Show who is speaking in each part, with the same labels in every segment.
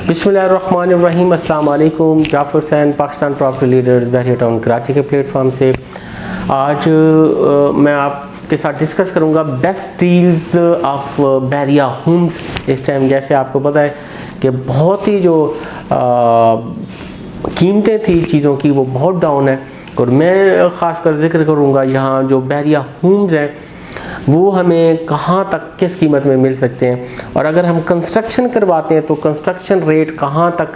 Speaker 1: बिस्मिल्लाहिर्रहमानिर्रहीम। अस्सलाम वालेकुम। Jafar Hussain, Pakistan Property Leaders, Bahria Town Karachi के प्लेटफॉर्म से आज मैं आपके साथ डिस्कस करूंगा best deals of Bahria Homes. इस टाइम जैसे आपको पता है कि बहुत ही जो कीमतें थी चीज़ों की वो बहुत डाउन है, और मैं ख़ास कर जिक्र करूंगा यहाँ जो बहरिया होम्स हैं वो हमें कहाँ तक किस कीमत में मिल सकते हैं, और अगर हम कंस्ट्रक्शन करवाते हैं तो कंस्ट्रक्शन रेट कहाँ तक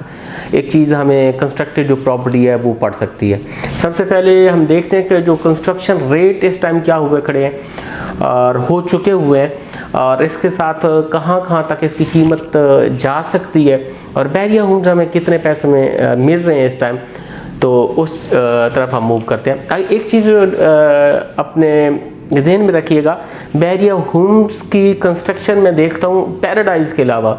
Speaker 1: एक चीज़ हमें कंस्ट्रक्टेड जो प्रॉपर्टी है वो पड़ सकती है। सबसे पहले हम देखते हैं कि जो कंस्ट्रक्शन रेट इस टाइम क्या हुए खड़े हैं और हो चुके हुए हैं, और इसके साथ कहाँ कहाँ तक इसकी कीमत जा सकती है, और बहरिया होम्स हमें कितने पैसों में मिल रहे हैं इस टाइम, तो उस तरफ हम मूव करते हैं। एक चीज़ अपने जहन में रखिएगा, बहरिया होम्स की कंस्ट्रक्शन में देखता हूँ पैराडाइज़ के अलावा,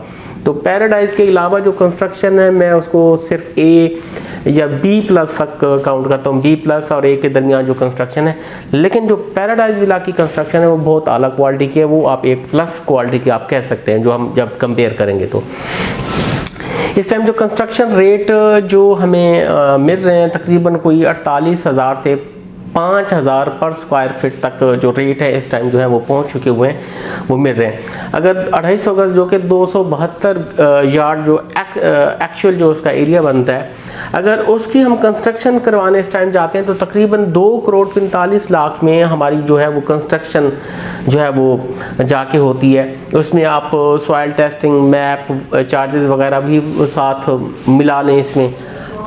Speaker 1: तो पैराडाइज़ के अलावा जो कंस्ट्रक्शन है मैं उसको सिर्फ ए या बी प्लस तक काउंट करता हूँ, बी प्लस और ए के दरमियान जो कंस्ट्रक्शन है। लेकिन जो पैराडाइज़ विला की कंस्ट्रक्शन है वो बहुत आला क्वालिटी की है, वो आप एक प्लस क्वालिटी की आप कह सकते हैं जो हम जब कंपेयर करेंगे। तो इस टाइम जो कंस्ट्रक्शन रेट जो हमें मिल रहे हैं तकरीबन कोई 48,000 से 5,000 पर स्क्वायर फीट तक जो रेट है इस टाइम जो है वो पहुंच चुके हुए हैं, वो मिल रहे हैं। अगर 250 गज जो कि 272 यार्ड जो एक्चुअल जो उसका एरिया बनता है, अगर उसकी हम कंस्ट्रक्शन करवाने इस टाइम जाते हैं तो तकरीबन 2,45,00,000 में हमारी जो है वो कंस्ट्रक्शन जो है वो जाके होती है। उसमें आप सॉइल टेस्टिंग, मैप चार्जेस वगैरह भी साथ मिला लें इसमें,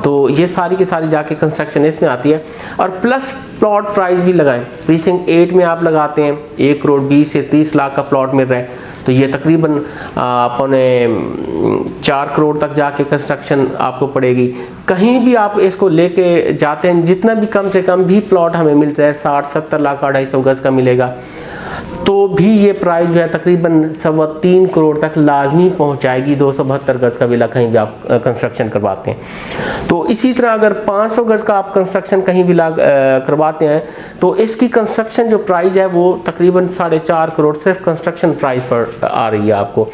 Speaker 1: तो ये सारी की सारी जाके कंस्ट्रक्शन इसमें आती है। और प्लस प्लॉट प्राइस भी लगाएं, प्रीसिंक्ट 8 में आप लगाते हैं 1,20,00,000 से 30,00,000 का प्लॉट मिल रहा है, तो ये तकरीबन अपने 4 करोड़ तक जाके कंस्ट्रक्शन आपको पड़ेगी। कहीं भी आप इसको लेके जाते हैं, जितना भी कम से कम भी प्लॉट हमें मिल रहा है 60-70 लाख 250 गज का मिलेगा, तो भी ये प्राइस जो है तकरीबन 3.25 करोड़ तक लाजमी पहुंचाएगी 272 गज का विला कहीं भी आप कंस्ट्रक्शन करवाते हैं। तो इसी तरह अगर 500 गज का आप कंस्ट्रक्शन कहीं विला करवाते हैं तो इसकी कंस्ट्रक्शन जो प्राइस है वो तकरीबन 4.5 करोड़ सिर्फ कंस्ट्रक्शन प्राइस पर आ रही है आपको,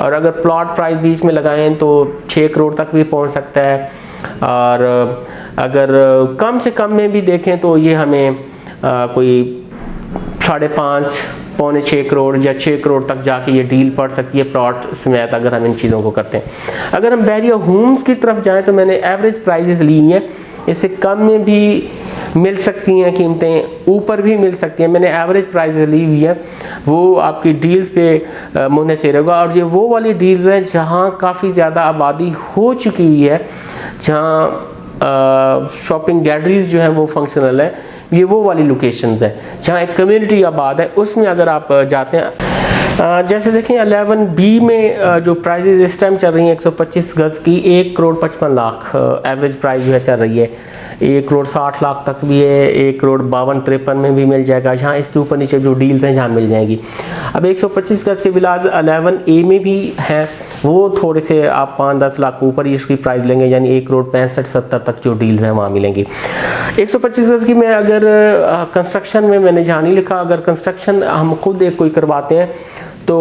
Speaker 1: और अगर प्लॉट प्राइस बीच में लगाएं तो 6 करोड़ तक भी पहुँच सकता है, और अगर कम से कम में भी देखें तो ये हमें कोई 5.5 पौने 6 करोड़ या 6 करोड़ तक जाके ये डील पड़ सकती है प्लॉट समेत, अगर हम इन चीज़ों को करते हैं। अगर हम बहरिया होम्स की तरफ जाएं तो मैंने एवरेज प्राइसेस ली हैं, इससे कम में भी मिल सकती हैं कीमतें, ऊपर भी मिल सकती हैं। मैंने एवरेज प्राइस ली हुई है, वो आपकी डील्स पे मुनहसर होगा, और ये वो वाली डील्स हैं जहाँ काफ़ी ज़्यादा आबादी हो चुकी हुई है, जहाँ शॉपिंग गैलरीज जो है वो फंक्शनल है। ये वो वाली लोकेशंस है जहाँ एक कम्युनिटी आबाद है, उसमें अगर आप जाते हैं जैसे देखें 11B में जो प्राइजेज इस टाइम चल रही हैं 125 गज की 1,55,00,000 एवरेज प्राइस जो है चल रही है। 1,60,00,000 तक भी है, 1,52,53 में भी मिल जाएगा, जहाँ इसके ऊपर नीचे जो डील्स हैं जहाँ मिल जाएंगी। अब 125 गज के विलाज 11A में भी हैं, वो थोड़े से आप 5-10 लाख ऊपर ही इसकी प्राइस लेंगे, यानी 1,65,70 तक जो डील्स हैं वहाँ मिलेंगी। 125 गज की मैं अगर कंस्ट्रक्शन में मैंने जहाँ नहीं लिखा, अगर कंस्ट्रक्शन हम खुद एक कोई करवाते हैं तो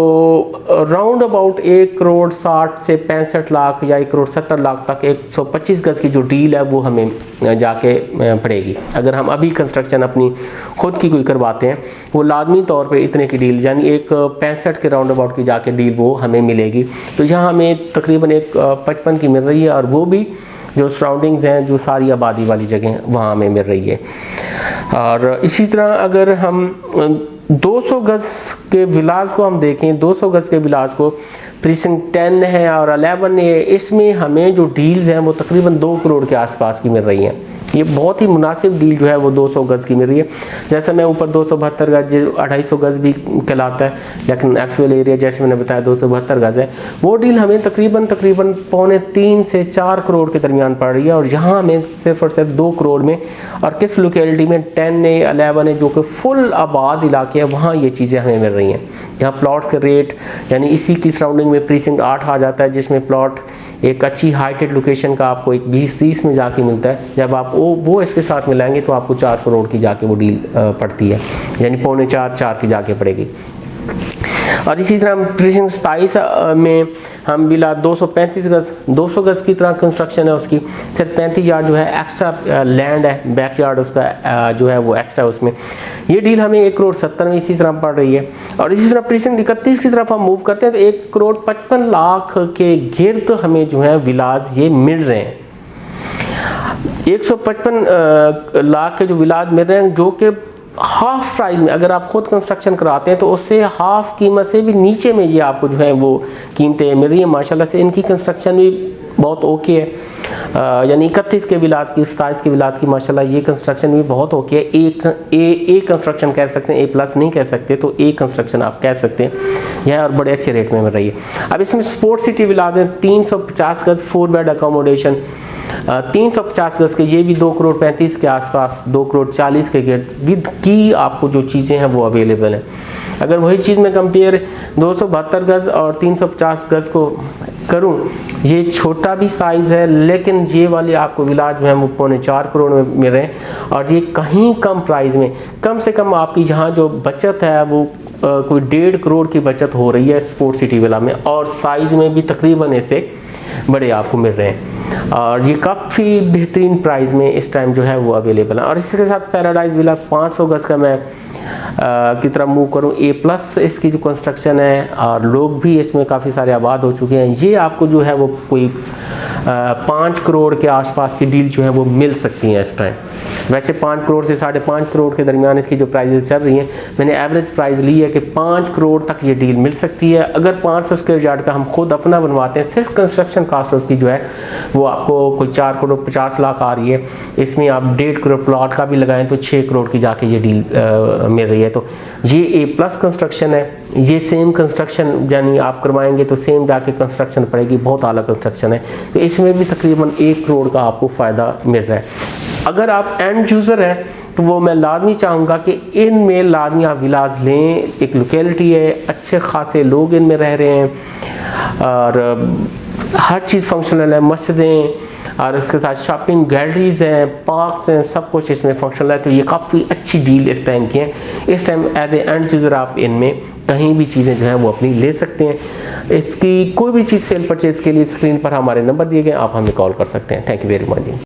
Speaker 1: राउंड अबाउट 1,60,00,000 से 65,00,000 या 1,70,00,000 तक 125 गज की जो डील है वो हमें जाके पड़ेगी। अगर हम अभी कंस्ट्रक्शन अपनी खुद की कोई करवाते हैं वो लाजमी तौर पे इतने की डील, यानी 1,65 के राउंड अबाउट की जाके डील वो हमें मिलेगी। तो यहाँ हमें तकरीबन 1,55 की मिल रही है, और वो भी जो सराउंडिंग्स हैं, जो सारी आबादी वाली जगह वहाँ हमें मिल रही है। और इसी तरह अगर हम 200 गज के विलास को हम देखें, 200 गज के विलास को प्रीसिंक्ट 10 है और 11 है, इसमें हमें जो डील्स हैं वो तकरीबन 2 करोड़ के आसपास की मिल रही हैं। ये बहुत ही मुनासिब डील जो है वो 200 गज की मिल रही है। जैसे मैं ऊपर 272 गज 250 गज भी कहलाता है, लेकिन एक्चुअल एरिया जैसे मैंने बताया 272 गज है, वो डील हमें तकरीबन 3.25 से 4 करोड़ के दरमियान पड़ रही है, और यहाँ हमें सिर्फ और सिर्फ 2 करोड़ में, और किस लोकेलिटी में 10 है 11 है जो कि फुल आबाद इलाके हैं, वहाँ ये चीज़ें हमें मिल रही हैं। यहाँ प्लॉट्स के रेट यानी इसी की सराउंडिंग में प्रीसिंक्ट 8 आ जाता है, जिसमें प्लॉट एक अच्छी हाइटेड लोकेशन का आपको एक 20-30 में जाके मिलता है। जब आप वो इसके साथ मिलाएंगे तो आपको 4 करोड़ की जाके वो डील पड़ती है, यानी 3.25-4 की जाके पड़ेगी। और इसी तरह प्रीसिंग 27 में हम बिला 235 गज 200 गज की तरह कंस्ट्रक्शन है उसकी, सिर्फ 35 यार्ड जो है एक्स्ट्रा लैंड है, बैक यार्ड उसका जो है वो एक्स्ट्रा उसमें। ये डील हमें 1 करोड़ 70 में इसी तरह पड़ रही है। और इसी तरह प्रीसिंग 31 की तरफ हम मूव करते हैं तो 1 करोड़ 55 लाख के गिर्द हमें जो है विलाज ये मिल रहे हैं। 155 लाख के जो विलाज मिल रहे हैं, जो कि हाफ प्राइस में अगर आप खुद कंस्ट्रक्शन कराते हैं तो उससे हाफ कीमत से भी नीचे में ये आपको जो है वो कीमतें मिल रही है। माशाल्लाह से इनकी कंस्ट्रक्शन भी बहुत ओके है, यानी 31 के विलाज की 27 के विलाज की माशाल्लाह ये कंस्ट्रक्शन भी बहुत ओके है। ए कंस्ट्रक्शन कह सकते हैं, A+ नहीं कह सकते, तो ए कंस्ट्रक्शन आप कह सकते हैं यह, और बड़े अच्छे रेट में मिल रही है। अब इसमें स्पोर्ट्स सिटी विलाज है 350 गज 4 बेड अकोमोडेशन, 350 गज के, ये भी 2 करोड़ 35 के आसपास, 2 करोड़ 40 के गेट विद की आपको जो चीज़ें हैं वो अवेलेबल हैं। अगर वही चीज़ में कंपेयर 272 गज और 350 गज को करूं, ये छोटा भी साइज़ है, लेकिन ये वाले आपको विलाज जो है वो 3.25 करोड़ में मिल रहे हैं। और ये कहीं कम प्राइस में, कम से कम आपकी यहाँ जो बचत है वो कोई 1.5 करोड़ की बचत हो रही है स्पोर्ट्स सिटी विला में, और साइज़ में भी तकरीबन ऐसे बड़े आपको मिल रहे हैं। और ये काफ़ी बेहतरीन प्राइस में इस टाइम जो है वो अवेलेबल है। और इसके साथ पैराडाइज विला 500 गज का मैं की तरफ मूव करूँ, A+ इसकी जो कंस्ट्रक्शन है, और लोग भी इसमें काफ़ी सारे आबाद हो चुके हैं। ये आपको जो है वो कोई 5 करोड़ के आसपास की डील जो है वो मिल सकती हैं इस टाइम। वैसे 5 करोड़ से 5.5 करोड़ के दरमियान इसकी जो प्राइजेस चल रही हैं, मैंने एवरेज प्राइस ली है कि 5 करोड़ तक ये डील मिल सकती है। अगर 500 स्क्वायर यार्ड का हम खुद अपना बनवाते हैं, सिर्फ कंस्ट्रक्शन कास्ट उसकी जो है वो आपको कोई 4 करोड़ 50 लाख आ रही है। इसमें आप 1.5 करोड़ प्लॉट का भी लगाएं तो 6 करोड़ की जाके ये डील मिल रही है। तो ये A+ कंस्ट्रक्शन है, ये सेम कंस्ट्रक्शन यानी आप करवाएंगे तो सेम जाके कंस्ट्रक्शन पड़ेगी, बहुत आला कंस्ट्रक्शन है। तो इसमें भी तकरीबन 1 करोड़ का आपको फ़ायदा मिल रहा है। अगर आप एंड यूज़र हैं तो वो मैं लाजमी चाहूँगा कि इनमें लाजमी आप विलाज लें। एक लोकेलिटी है, अच्छे खासे लोग इनमें रह रहे हैं, और हर चीज़ फंक्शनल है, मस्जिदें और इसके साथ शॉपिंग गैलरीज़ हैं, पार्क्स हैं, सब कुछ इसमें फंक्शनल है। तो ये काफ़ी अच्छी डील इस टाइम की है। इस time as a end user आप इनमें कहीं भी चीज़ें जो हैं वो अपनी ले सकते हैं। इसकी कोई भी चीज़ सेल परचेज़ के लिए स्क्रीन पर हमारे नंबर दिए गए, आप हमें कॉल कर सकते हैं। Thank you very much.